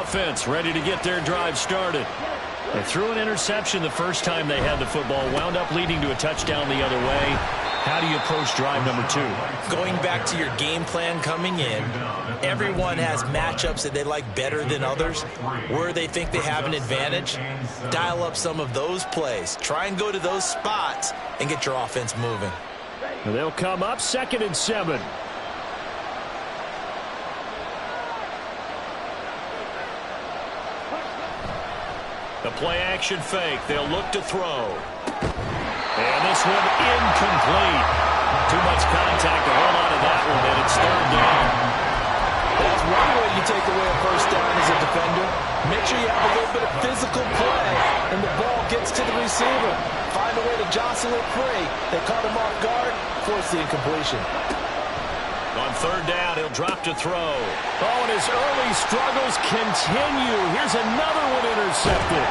offense ready to get their drive started. They threw an interception the first time they had the football, wound up leading to a touchdown the other way. How do you approach drive number 2? Going back to your game plan coming in, everyone has matchups that they like better than others, where they think they have an advantage. Dial up some of those plays. Try and go to those spots and get your offense moving. And they'll come up 2nd and 7. The play-action fake. They'll look to throw. And this one incomplete. Too much contact to hold on to that one, and it's 3rd down. That's one way you take away a first down as a defender. Make sure you have a little bit of physical play, and the ball gets to the receiver. Find a way to jostle it free. They caught him off guard, force the incompletion. On 3rd down, he'll drop to throw. Oh, and his early struggles continue. Here's another one intercepted.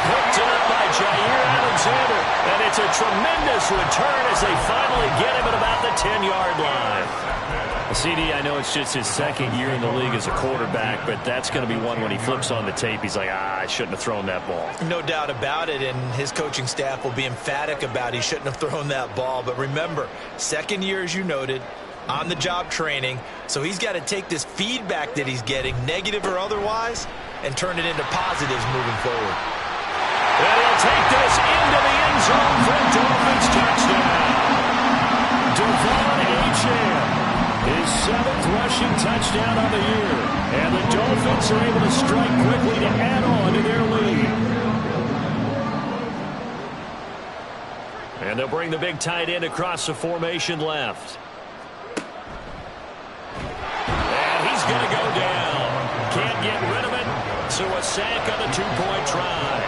Picked up by Jair Alexander. And it's a tremendous return as they finally get him at about the 10-yard line. CD, I know it's just his 2nd year in the league as a quarterback, but that's going to be one when he flips on the tape. He's like, I shouldn't have thrown that ball. No doubt about it, and his coaching staff will be emphatic about he shouldn't have thrown that ball. But remember, 2nd year, as you noted, on-the-job training, so he's got to take this feedback that he's getting, negative or otherwise, and turn it into positives moving forward. And he'll take this into the end zone for a Dolphins touchdown. Devon Achane, his 7th rushing touchdown on the year. And the Dolphins are able to strike quickly to add on to their lead. And they'll bring the big tight end across the formation left. And he's going to go down. Can't get rid of it. So a sack on the 2-point try.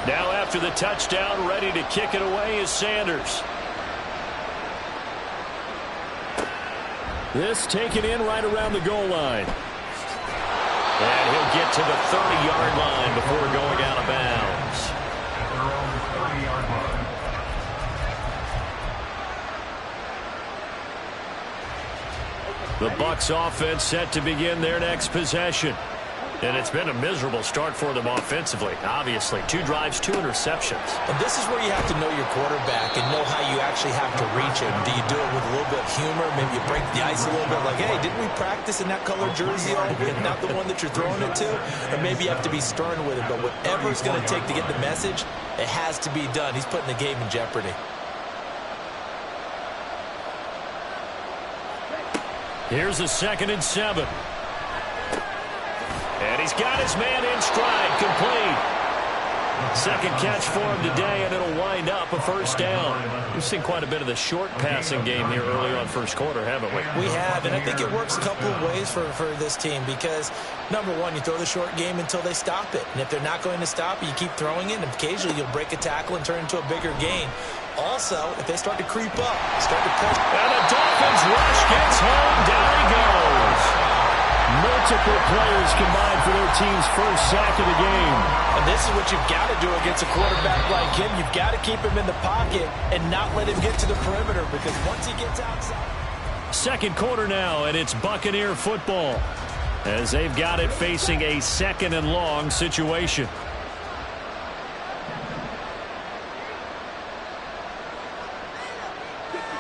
Now after the touchdown, ready to kick it away is Sanders. This taken in right around the goal line. And he'll get to the 30-yard line before going out of bounds. The Bucs offense set to begin their next possession. And it's been a miserable start for them offensively. Obviously, 2 drives, 2 interceptions. And this is where you have to know your quarterback and know how you actually have to reach him. Do you do it with a little bit of humor? Maybe you break the ice a little bit like, hey, didn't we practice in that color jersey all week? Not the one that you're throwing it to? Or maybe you have to be stern with it. But whatever it's going to take to get the message, it has to be done. He's putting the game in jeopardy. Here's a 2nd and 7. And he's got his man in stride, complete. 2nd catch for him today, and it'll wind up a first down. We've seen quite a bit of the short passing game here early on first quarter, haven't we? We have, and I think it works a couple of ways for this team because, number one, you throw the short game until they stop it. And if they're not going to stop it, you keep throwing it, and occasionally you'll break a tackle and turn it into a bigger gain. Also, if they start to creep up, start to push. And the Dolphins rush gets home. Down he goes. Multiple players combined for their team's first sack of the game. And this is what you've got to do against a quarterback like him. You've got to keep him in the pocket and not let him get to the perimeter because once he gets outside. 2nd quarter now, and it's Buccaneer football as they've got it facing a 2nd and long situation.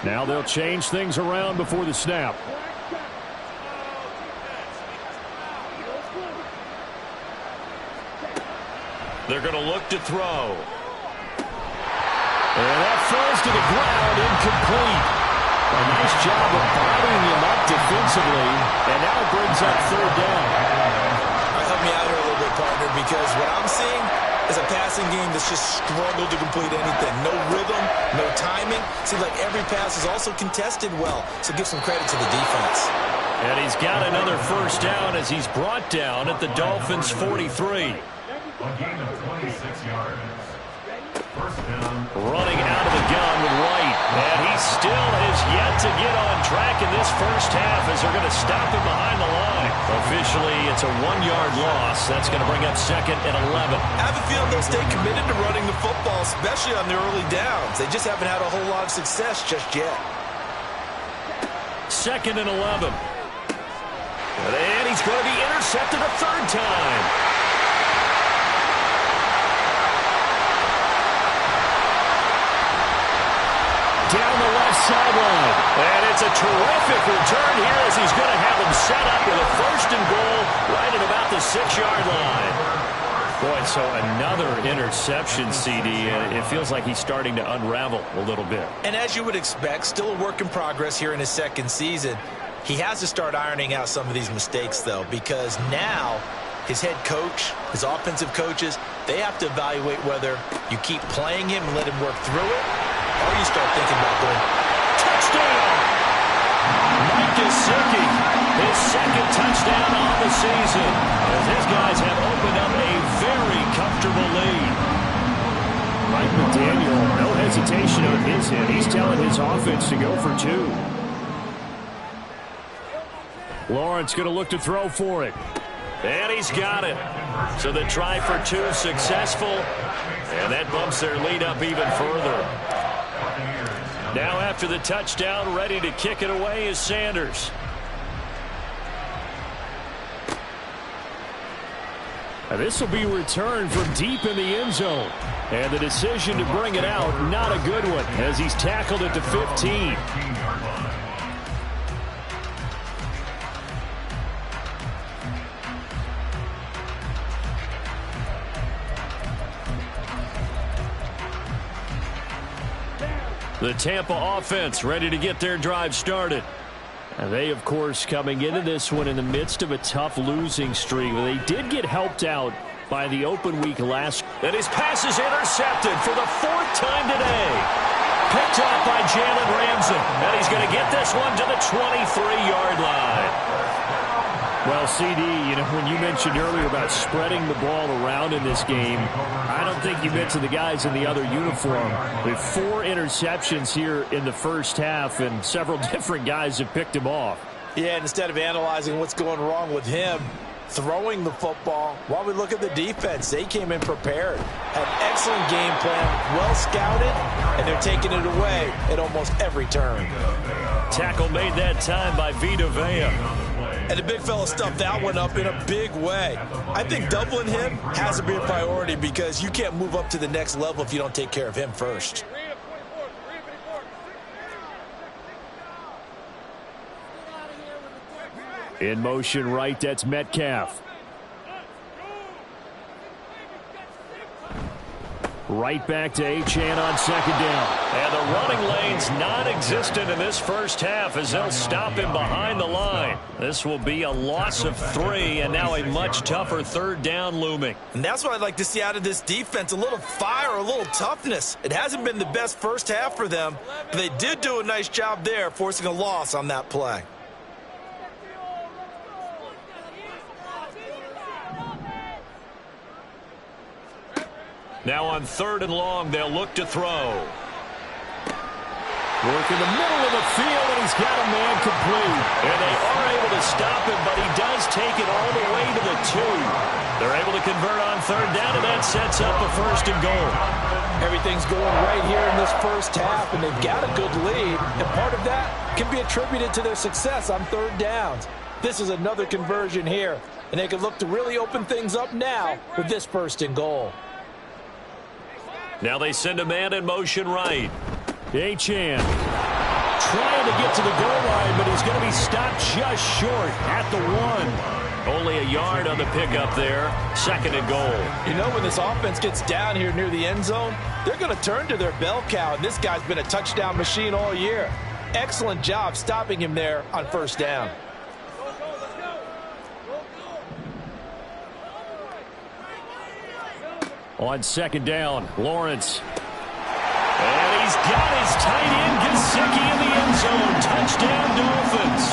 Now they'll change things around before the snap. They're going to look to throw. And that falls to the ground, incomplete. A nice job of bottling him up defensively, and now it brings up 3rd down. Help me out here a little bit, partner, because what I'm seeing is a passing game that's just struggled to complete anything. No rhythm, no timing. Seems like every pass is also contested well, so give some credit to the defense. And he's got another first down as he's brought down at the Dolphins' 43. A gain of 26 yards. First down. Running out of the gun with White. And he still has yet to get on track in this first half as they're going to stop him behind the line. Officially, it's a 1-yard loss. That's going to bring up 2nd and 11. I have a feeling they'll stay committed to running the football, especially on the early downs. They just haven't had a whole lot of success just yet. 2nd and 11. And he's going to be intercepted a 3rd time. Down the left sideline. And it's a terrific return here as he's going to have him set up with a 1st and goal right at about the 6-yard line. Boy, so another interception, CD. It feels like he's starting to unravel a little bit. And as you would expect, still a work in progress here in his 2nd season. He has to start ironing out some of these mistakes, though, because now his head coach, his offensive coaches, they have to evaluate whether you keep playing him and let him work through it, or you start thinking about going, touchdown! Mike Gesicki, his 2nd touchdown on the season, as his guys have opened up a very comfortable lead. Mike McDaniel, no hesitation on his end. He's telling his offense to go for 2. Lawrence going to look to throw for it. And he's got it. So the try for 2 successful. And that bumps their lead up even further. Now after the touchdown, ready to kick it away is Sanders. This will be returned from deep in the end zone. And the decision to bring it out, not a good one, as he's tackled at the 15. The Tampa offense ready to get their drive started. And they, of course, coming into this one in the midst of a tough losing streak. They did get helped out by the open week last. And his pass is intercepted for the 4th time today. Picked up by Jalen Ramsey. And he's going to get this one to the 23-yard line. Well, CD, you know, when you mentioned earlier about spreading the ball around in this game, I don't think you mentioned the guys in the other uniform. With 4 interceptions here in the first half, and several different guys have picked him off. Yeah, instead of analyzing what's going wrong with him, throwing the football, while we look at the defense, they came in prepared. Had an excellent game plan, well scouted, and they're taking it away at almost every turn. Tackle made that time by Vita Vea. And the big fella stuffed that one up in a big way. I think doubling him has to be a priority because you can't move up to the next level if you don't take care of him first. In motion right, that's Metcalf. Right back to Achane on 2nd down. And the running lane's non-existent in this first half as they'll stop him behind the line. This will be a loss of 3, and now a much tougher 3rd down looming. And that's what I'd like to see out of this defense, a little fire, a little toughness. It hasn't been the best first half for them, but they did do a nice job there, forcing a loss on that play. Now on 3rd and long, they'll look to throw. Work in the middle of the field, and he's got a man complete. And they are able to stop him, but he does take it all the way to the 2. They're able to convert on 3rd down, and that sets up a 1st and goal. Everything's going right here in this first half, and they've got a good lead. And part of that can be attributed to their success on 3rd downs. This is another conversion here, and they can look to really open things up now with this 1st and goal. Now they send a man in motion right. Achane trying to get to the goal line, but he's going to be stopped just short at the 1. Only a yard on the pickup there. 2nd and goal. You know, when this offense gets down here near the end zone, they're going to turn to their bell cow, and this guy's been a touchdown machine all year. Excellent job stopping him there on 1st down. On 2nd down, Lawrence. And he's got his tight end, Gesicki, in the end zone. Touchdown, Dolphins.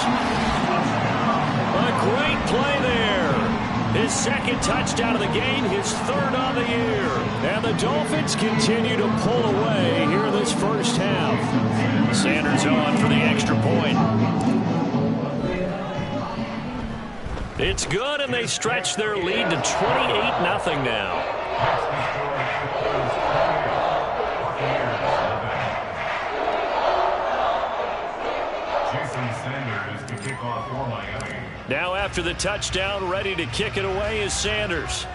A great play there. His second touchdown of the game, his third on the year. And the Dolphins continue to pull away here in this first half. Sanders on for the extra point. It's good, and they stretch their lead to 28-0 now. Now after the touchdown, ready to kick it away is Sanders.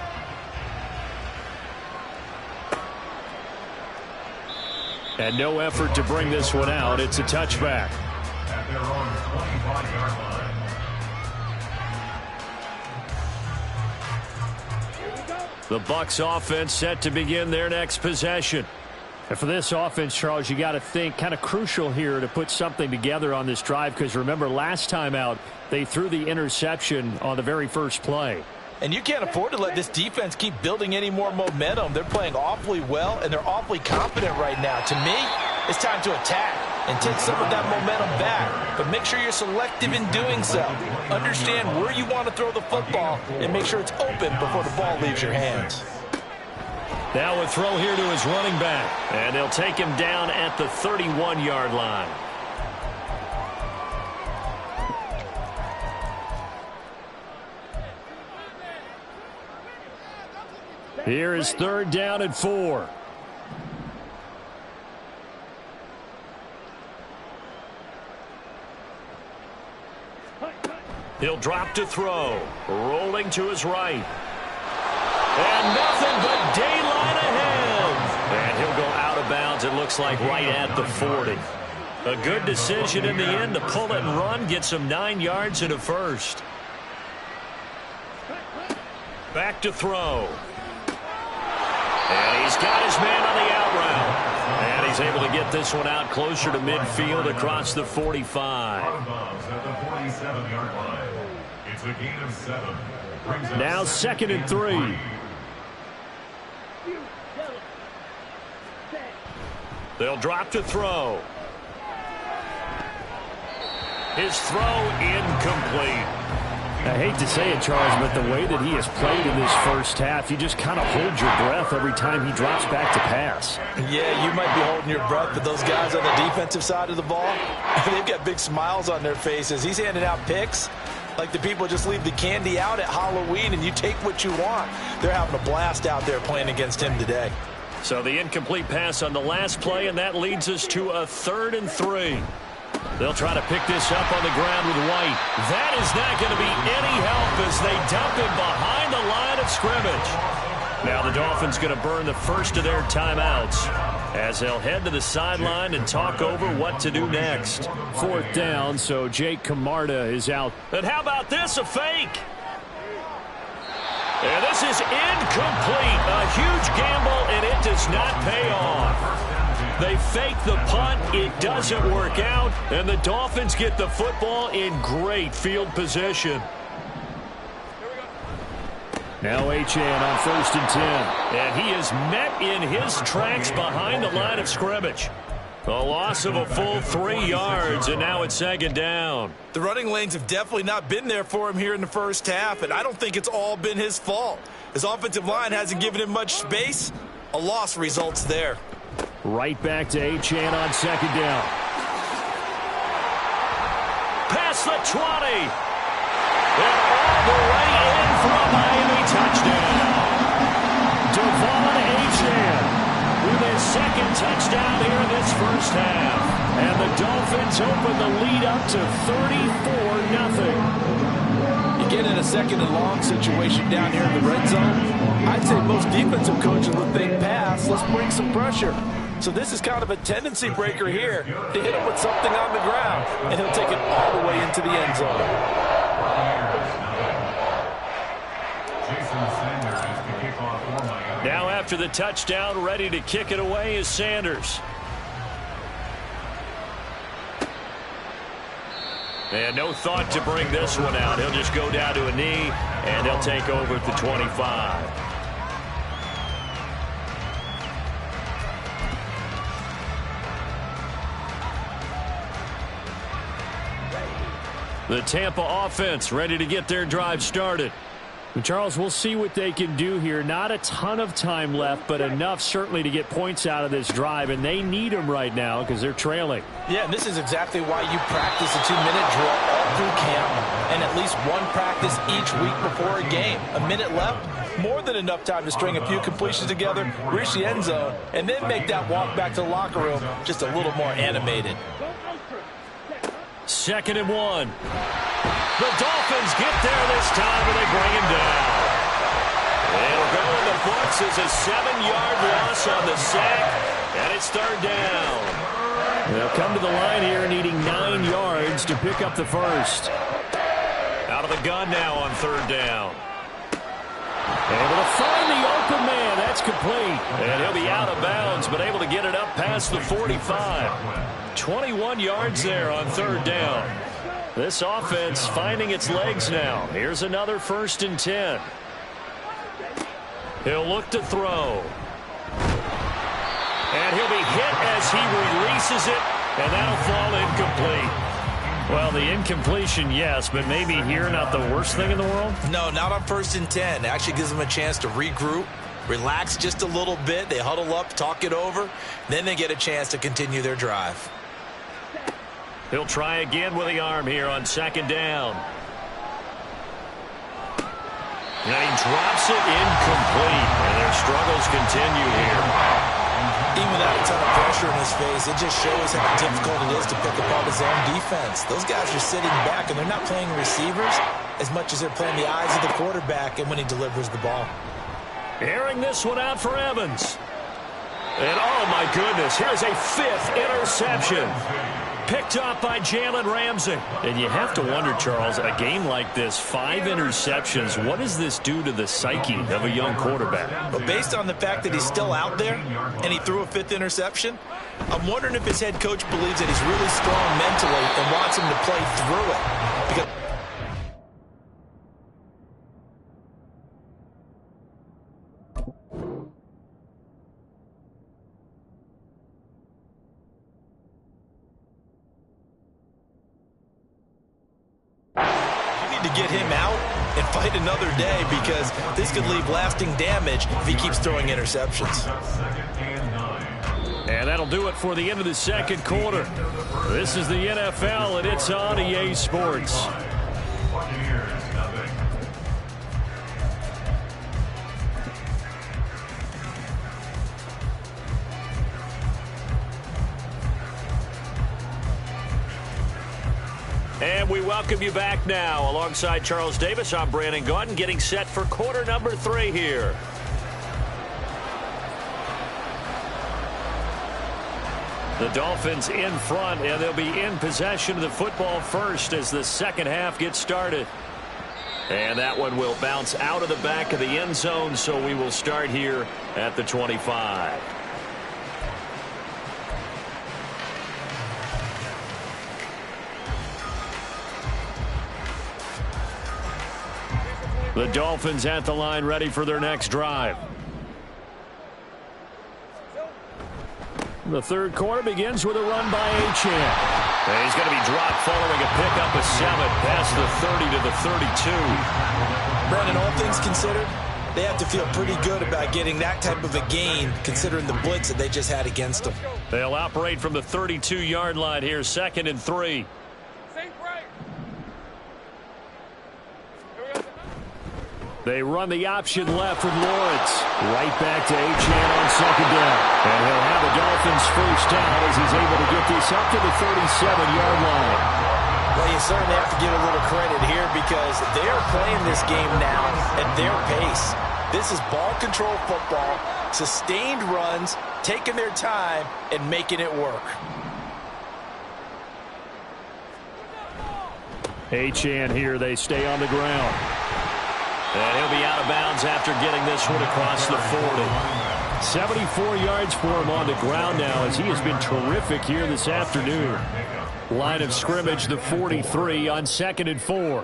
And no effort to bring this one out. It's a touchback. At their own 25-yard line. The Bucs offense set to begin their next possession. And for this offense, Charles, you got to think kind of crucial here to put something together on this drive, because remember last time out they threw the interception on the very first play. And you can't afford to let this defense keep building any more momentum. They're playing awfully well, and they're awfully confident right now. To me, it's time to attack and take some of that momentum back. But make sure you're selective in doing so. Understand where you want to throw the football and make sure it's open before the ball leaves your hands. Now a throw here to his running back. And they'll take him down at the 31-yard line. Here is 3rd down and 4. He'll drop to throw. Rolling to his right. And nothing but daylight ahead. And he'll go out of bounds, it looks like, right at the 40. A good decision in the end to pull it and run, get some 9 yards and a first. Back to throw. And he's got his man on the out route. And he's able to get this one out closer to midfield across the 45. Out of bounds at the 47-yard line. It's a gain of 7. Now 2nd and 3. They'll drop to throw. His throw incomplete. I hate to say it, Charles, but the way that he has played in this first half, you just kind of hold your breath every time he drops back to pass. Yeah, you might be holding your breath, but those guys on the defensive side of the ball, they've got big smiles on their faces. He's handing out picks like the people just leave the candy out at Halloween and you take what you want. They're having a blast out there playing against him today. So the incomplete pass on the last play, and that leads us to a 3rd and 3. They'll try to pick this up on the ground with White. That is not going to be any help as they dump him behind the line of scrimmage. Now the Dolphins going to burn the first of their timeouts as they'll head to the sideline and talk over what to do next. 4th down, so Jake Camarda is out. And how about this, a fake? And this is incomplete. A huge gamble, and it does not pay off. They fake the punt. It doesn't work out, and the Dolphins get the football in great field position. Now Achane on 1st and 10. And he is met in his tracks behind the line of scrimmage. A loss of a full 3 yards, and now it's 2nd down. The running lanes have definitely not been there for him here in the first half, and I don't think it's all been his fault. His offensive line hasn't given him much space. A loss results there. Right back to Achane on 2nd down. Past the 20. And all the way in for a Miami touchdown. Devon Achane with his 2nd touchdown here in this first half. And the Dolphins open the lead up to 34-0. You get in a 2nd and long situation down here in the red zone. I'd say most defensive coaches would think, pass, let's bring some pressure. So this is kind of a tendency breaker here to hit him with something on the ground, and he'll take it all the way into the end zone. Now after the touchdown, ready to kick it away is Sanders. And no thought to bring this one out. He'll just go down to a knee, and they'll take over at the 25. The Tampa offense ready to get their drive started. Charles, we'll see what they can do here. Not a ton of time left, but enough certainly to get points out of this drive, and they need them right now because they're trailing. Yeah, and this is exactly why you practice a 2-minute drill all through camp and at least one practice each week before a game. A minute left, more than enough time to string a few completions together, reach the end zone, and then make that walk back to the locker room just a little more animated. 2nd and 1. The Dolphins get there this time, and they bring him down. It'll go in the books as a 7-yard loss on the sack, and it's 3rd down. They'll come to the line here needing 9 yards to pick up the first. Out of the gun now on 3rd down. Able to find the open man. That's complete. And he'll be out of bounds, but able to get it up past the 45. 21 yards there on 3rd down. This offense finding its legs now. Here's another 1st and 10. He'll look to throw. And he'll be hit as he releases it, and that'll fall incomplete. Well, the incompletion, yes, but maybe here not the worst thing in the world? No, not on 1st and 10. It actually gives them a chance to regroup, relax just a little bit. They huddle up, talk it over. Then they get a chance to continue their drive. He'll try again with the arm here on 2nd down. And he drops it incomplete. And their struggles continue here. Even without a ton of pressure in his face, it just shows how difficult it is to pick apart his own defense. Those guys are sitting back, and they're not playing receivers as much as they're playing the eyes of the quarterback and when he delivers the ball. Airing this one out for Evans. And oh my goodness, here's a 5th interception. Picked up by Jalen Ramsey. And you have to wonder, Charles, a game like this, 5 interceptions, what does this do to the psyche of a young quarterback? But based on the fact that he's still out there and he threw a 5th interception, I'm wondering if his head coach believes that he's really strong mentally and wants him to play through it. Because to get him out and fight another day, because this could leave lasting damage if he keeps throwing interceptions. And that'll do it for the end of the 2nd quarter. This is the NFL, and it's on EA Sports. And we welcome you back now. Alongside Charles Davis, I'm Brandon Gaudin, getting set for quarter number 3 here. The Dolphins in front, and they'll be in possession of the football first as the 2nd half gets started. And that one will bounce out of the back of the end zone, so we will start here at the 25. The Dolphins at the line, ready for their next drive. The 3rd quarter begins with a run by Achane. And he's going to be dropped following a pickup of 7 past the 30 to the 32. Brandon, all things considered, they have to feel pretty good about getting that type of a gain, considering the blitz that they just had against them. They'll operate from the 32-yard line here, 2nd and 3. They run the option left with Lawrence. Right back to Achane on 2nd down. And he'll have the Dolphins first down as he's able to get this up to the 37-yard line. Well, you certainly have to give a little credit here because they're playing this game now at their pace. This is ball control football, sustained runs, taking their time, and making it work. Achane here, they stay on the ground. And he'll be out of bounds after getting this one across the 40. 74 yards for him on the ground now as he has been terrific here this afternoon. Line of scrimmage, the 43 on 2nd and 4.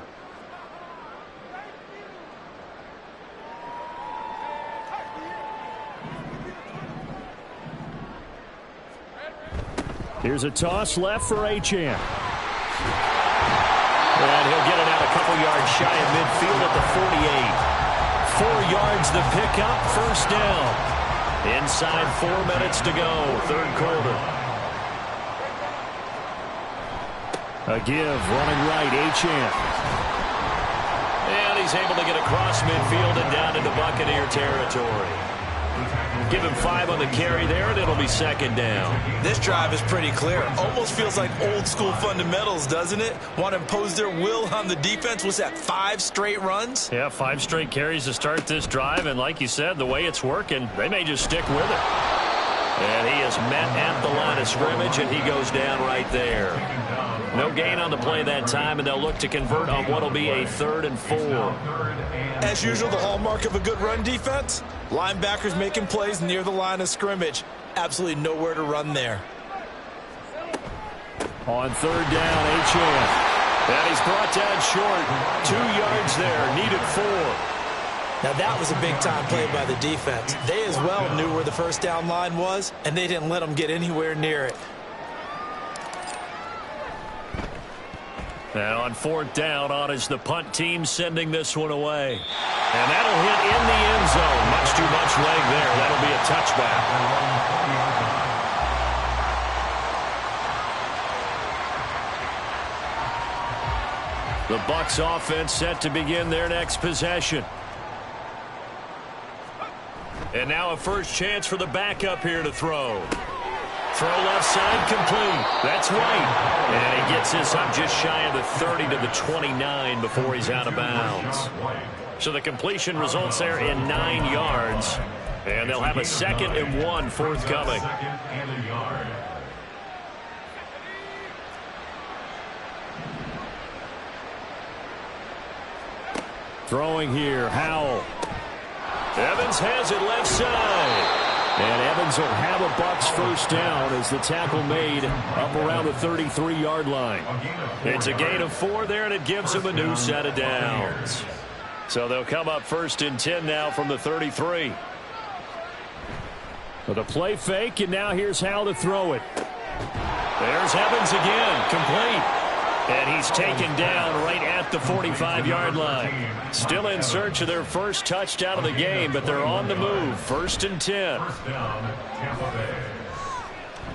Here's a toss left for Achane. And he'll get it out a couple yards shy of midfield at the 48. 4 yards the pickup, first down. Inside 4 minutes to go, third quarter. A give, running right, Achane. And he's able to get across midfield and down into Buccaneer territory. Give him 5 on the carry there, and it'll be second down. This drive is pretty clear. Almost feels like old school fundamentals, doesn't it? Want to impose their will on the defense. Was that 5 straight runs? Yeah, 5 straight carries to start this drive, and like you said, the way it's working, they may just stick with it. And he is met at the line of scrimmage, and he goes down right there. No gain on the play that time, and they'll look to convert on what will be a 3rd and 4. As usual, the hallmark of a good run defense, linebackers making plays near the line of scrimmage. Absolutely nowhere to run there. On 3rd down, Achane. And he's brought down short. 2 yards there, needed 4. Now that was a big-time play by the defense. They as well knew where the first down line was, and they didn't let them get anywhere near it. And on 4th down, on is the punt team sending this one away. And that'll hit in the end zone. Much too much leg there. That'll be a touchback. The Bucs offense set to begin their next possession. And now a first chance for the backup here to throw. Throw left side complete. That's White. And he gets this up just shy of the 30 to the 29 before he's out of bounds. So the completion results there in 9 yards. And they'll have a 2nd and 1 forthcoming. Throwing here, Howell. Evans has it left side. And Evans will have a Bucs first down as the tackle made up around the 33-yard line. It's a gain of 4 there, and it gives them a new set of downs. So they'll come up 1st and 10 now from the 33. With a play fake, and now here's Howell to throw it. There's Evans again, complete. And he's taken down right at the 45-yard line. Still in search of their first touchdown of the game, but they're on the move. 1st and 10.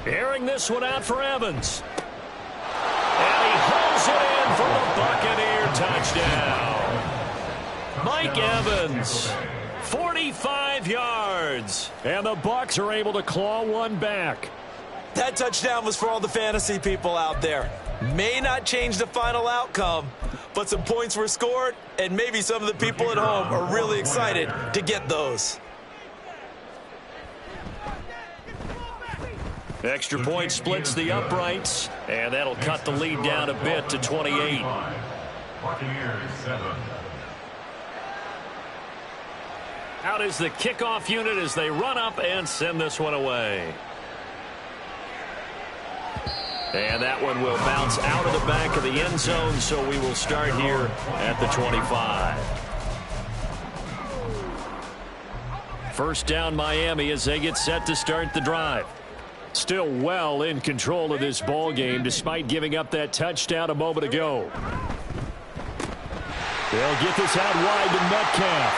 Airing this one out for Evans. And he hauls it in for the Buccaneer touchdown. Mike Evans, 45 yards. And the Bucs are able to claw one back. That touchdown was for all the fantasy people out there. May not change the final outcome, but some points were scored, and maybe some of the people at home are really excited to get those. Extra point splits the uprights, and that'll cut the lead down a bit to 28. Buccaneers 7. Out is the kickoff unit as they run up and send this one away. And that one will bounce out of the back of the end zone, so we will start here at the 25. First down Miami as they get set to start the drive. Still well in control of this ball game despite giving up that touchdown a moment ago. They'll get this out wide to Metcalf.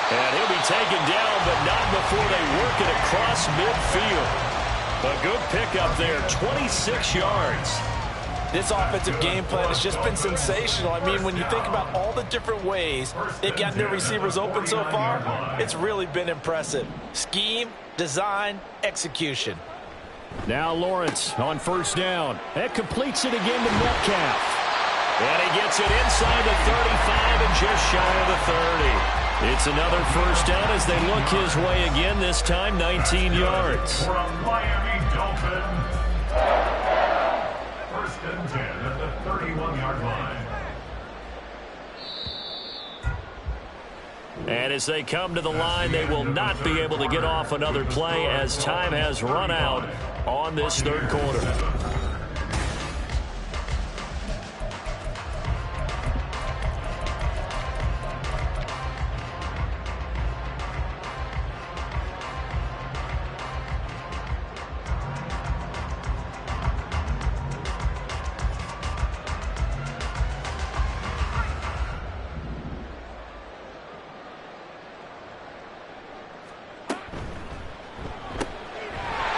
And he'll be taken down, but not before they work it across midfield. A good pickup there, 26 yards. This offensive game plan has just been sensational. I mean, when you think about all the different ways they've gotten their receivers open so far, it's really been impressive. Scheme, design, execution. Now Lawrence on first down. That completes it again to Metcalf. And he gets it inside the 35 and just shy of the 30. It's another first down as they look his way again, this time 19 yards. For a Miami Dolphin. 1st and 10 at the 31-yard line. And as they come to the line, they will not be able to get off another play as time has run out on this third quarter.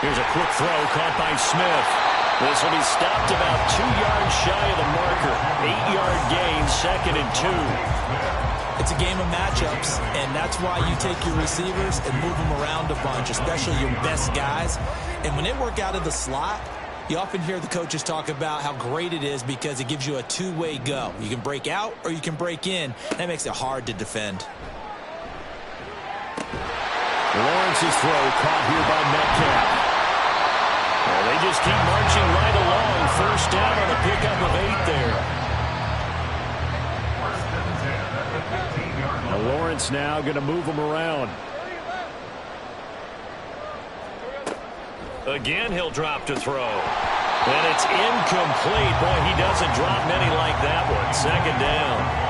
Here's a quick throw caught by Smith. This will be stopped about 2 yards shy of the marker. 8-yard gain, 2nd and 2. It's a game of matchups, and that's why you take your receivers and move them around a bunch, especially your best guys. And when they work out of the slot, you often hear the coaches talk about how great it is because it gives you a two-way go. You can break out or you can break in. That makes it hard to defend. Lawrence's throw caught here by Metcalf. Well, they just keep marching right along. First down on a pickup of 8 there. Now Lawrence now going to move them around. Again, he'll drop to throw. And it's incomplete. Boy, he doesn't drop many like that one. 2nd down.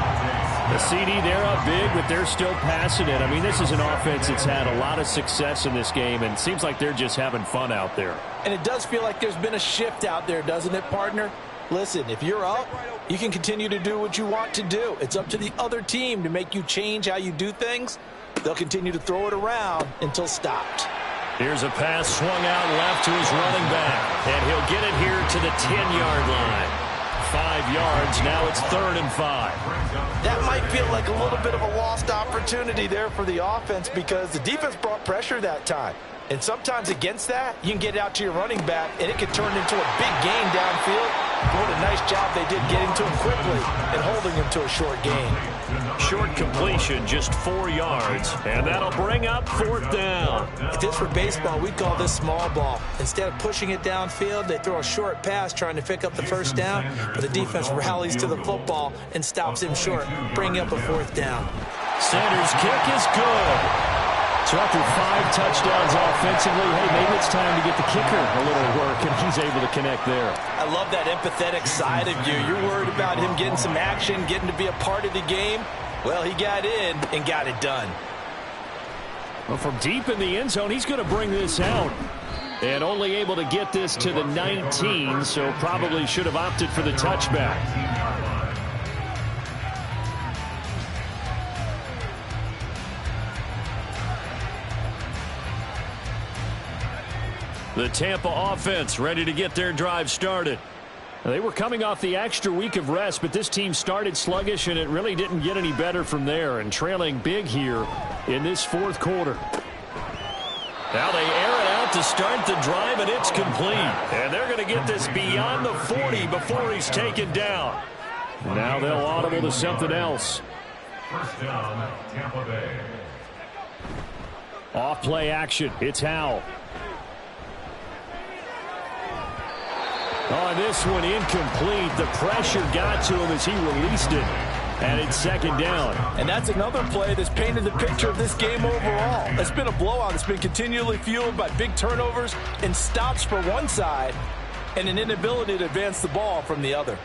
The CD, they're up big, but they're still passing it. I mean, this is an offense that's had a lot of success in this game, and it seems like they're just having fun out there. And it does feel like there's been a shift out there, doesn't it, partner? Listen, if you're up, you can continue to do what you want to do. It's up to the other team to make you change how you do things. They'll continue to throw it around until stopped. Here's a pass swung out left to his running back, and he'll get it here to the 10-yard line. 5 yards, now it's 3rd and 5. That might feel like a little bit of a lost opportunity there for the offense because the defense brought pressure that time. And sometimes against that, you can get out to your running back, and it can turn into a big gain downfield. What a nice job they did getting to him quickly and holding him to a short gain. Short completion, just 4 yards, and that'll bring up 4th down. If this were baseball, we'd call this small ball. Instead of pushing it downfield, they throw a short pass trying to pick up the first down, but the defense rallies to the football and stops him short, bringing up a 4th down. Sanders' kick is good. So after 5 touchdowns offensively, hey, maybe it's time to get the kicker a little work, and he's able to connect there. I love that empathetic side of you. You're worried about him getting some action, getting to be a part of the game. Well, he got in and got it done. Well, from deep in the end zone, he's going to bring this out. And only able to get this to the 19, so probably should have opted for the touchback. The Tampa offense ready to get their drive started. They were coming off the extra week of rest, but this team started sluggish, and it really didn't get any better from there, and trailing big here in this 4th quarter. Now they air it out to start the drive, and it's complete. And they're going to get this beyond the 40 before he's taken down. Now they'll audible to something else. First down, Tampa Bay. Off play action. It's Howell. On this one, incomplete. The pressure got to him as he released it. And it's 2nd down. And that's another play that's painted the picture of this game overall. It's been a blowout. It's been continually fueled by big turnovers and stops for one side and an inability to advance the ball from the other.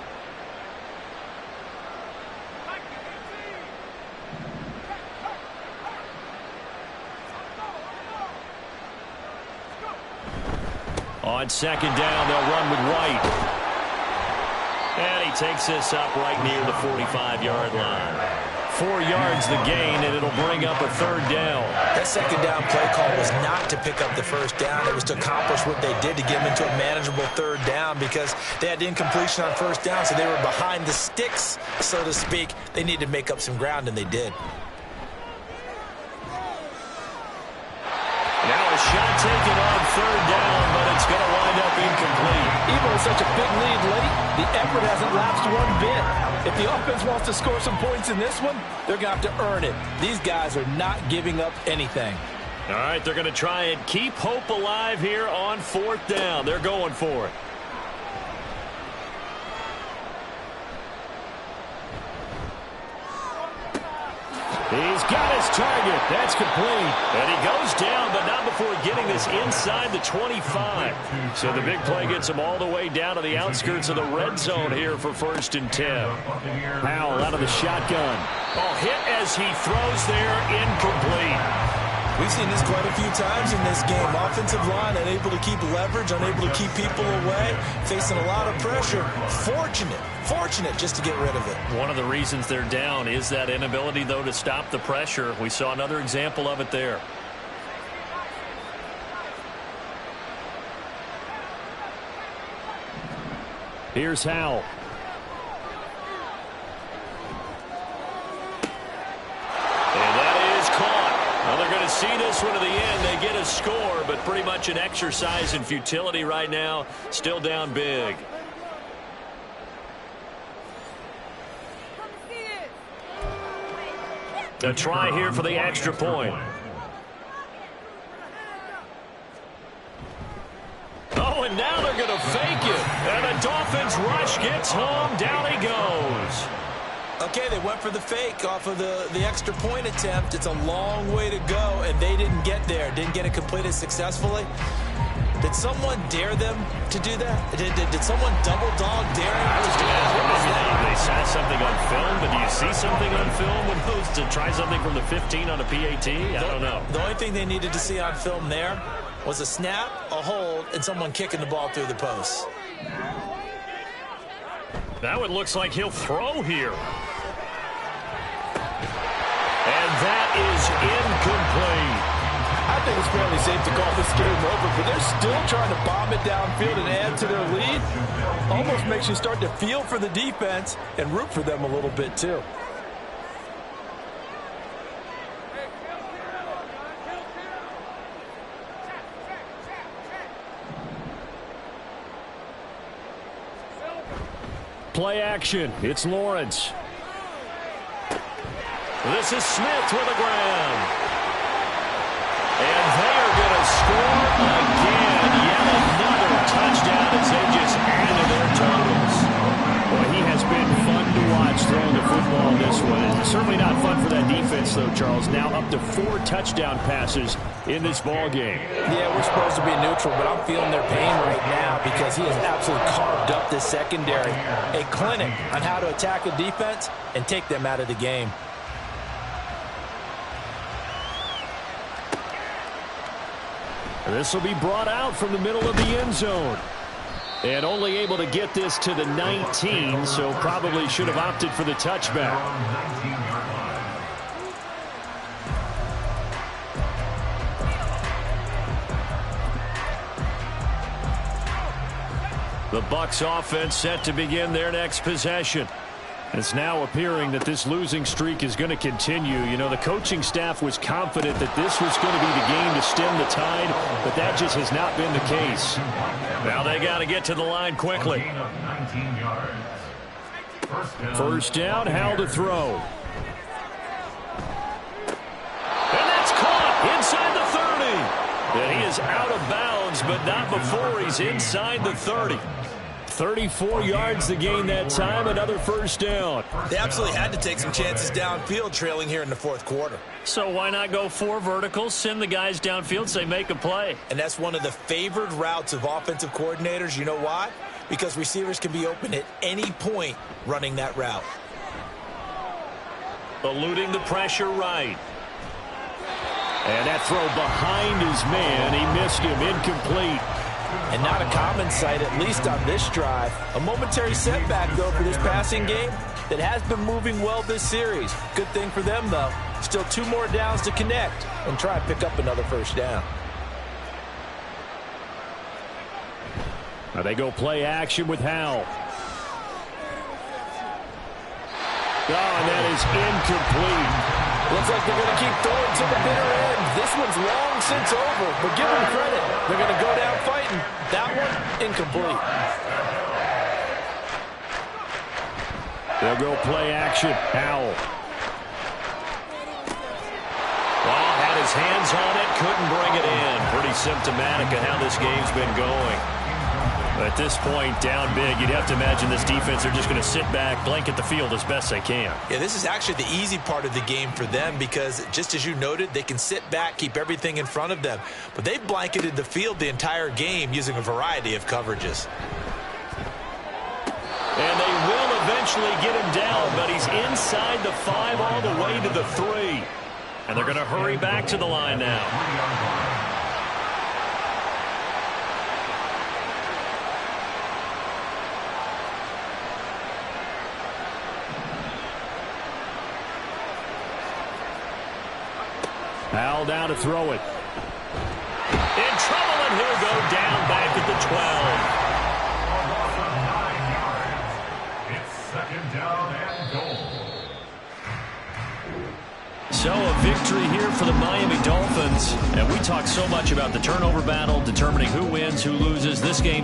On 2nd down, they'll run with White. And he takes this up right near the 45-yard line. 4 yards the gain, and it'll bring up a 3rd down. That 2nd down play call was not to pick up the first down. It was to accomplish what they did to get them into a manageable 3rd down because they had incompletion on first down, so they were behind the sticks, so to speak. They needed to make up some ground, and they did. Now a shot taken on 3rd down, but it's going to wind up incomplete. Even with such a big lead late, the effort hasn't lapsed one bit. If the offense wants to score some points in this one, they're going to have to earn it. These guys are not giving up anything. All right, they're going to try and keep hope alive here on 4th down. They're going for it. He's got his target. That's complete. And he goes down, but not before getting this inside the 25. So the big play gets him all the way down to the outskirts of the red zone here for 1st and 10. Howell out of the shotgun. Oh, hit as he throws there, incomplete. We've seen this quite a few times in this game. Offensive line unable to keep leverage, unable to keep people away, facing a lot of pressure. Fortunate just to get rid of it. One of the reasons they're down is that inability, though, to stop the pressure. We saw another example of it there. Here's Howell. And that is caught. Well, they're going to see this one to the end. They get a score, but pretty much an exercise in futility right now. Still down big. A try here for the extra point. Oh, and now they're going to fake it. And the Dolphins rush gets home. Down he goes. Okay, they went for the fake off of the extra point attempt. It's a long way to go, and they didn't get there. Didn't get it completed successfully. Did someone dare them to do that? Did someone double dog dare them? I was going to ask, maybe they saw something on film, but do you see something on film when those to try something from the 15 on a PAT? I don't know. The only thing they needed to see on film there was a snap, a hold, and someone kicking the ball through the post. Now it looks like he'll throw here. And that is incomplete. I think it's fairly safe to call this game over, but they're still trying to bomb it downfield and add to their lead. Almost makes you start to feel for the defense and root for them a little bit too. Play action. It's Lawrence. This is Smith with the ground. And they are going to score again. Yet another touchdown as they just add to their totals. Well, he has been fun to watch throwing the football this one. Certainly not fun for that defense, though, Charles. Now up to 4 touchdown passes in this ball game. Yeah, we're supposed to be neutral, but I'm feeling their pain right now because he has absolutely carved up this secondary. A clinic on how to attack a defense and take them out of the game. This will be brought out from the middle of the end zone. And only able to get this to the 19, so probably should have opted for the touchback. The Bucs offense set to begin their next possession. It's now appearing that this losing streak is going to continue. You know, the coaching staff was confident that this was going to be the game to stem the tide, but that just has not been the case. Now they got to get to the line quickly. First down, Howell to throw. And that's caught inside the 30. And he is out of bounds, but not before he's inside the 30. 34 yards to gain that time, another first down. They absolutely had to take some chances downfield trailing here in the fourth quarter. So why not go 4 verticals, send the guys downfield, say make a play? And that's one of the favored routes of offensive coordinators. You know why? Because receivers can be open at any point running that route. Eluding the pressure right. And that throw behind his man, he missed him, incomplete. And not a common sight, at least on this drive. A momentary setback, though, for this passing game that has been moving well this series. Good thing for them, though. Still 2 more downs to connect and try and pick up another first down. Now they go play action with Howell. Oh, and that is incomplete. Looks like they're going to keep throwing to the bitter end. This one's long since over, but give them credit. They're going to go down fighting. That one, incomplete. They'll go play action. Howell. Well, had his hands on it, couldn't bring it in. Pretty symptomatic of how this game's been going. But at this point, down big, you'd have to imagine this defense are just going to sit back, blanket the field as best they can. Yeah, this is actually the easy part of the game for them because, just as you noted, they can sit back, keep everything in front of them. But they've blanketed the field the entire game using a variety of coverages. And they will eventually get him down, but he's inside the 5 all the way to the 3. And they're going to hurry back to the line now. Howell down to throw it. In trouble, and he'll go down back at the 12. down and goal. So a victory here for the Miami Dolphins. And we talk so much about the turnover battle, determining who wins, who loses. This game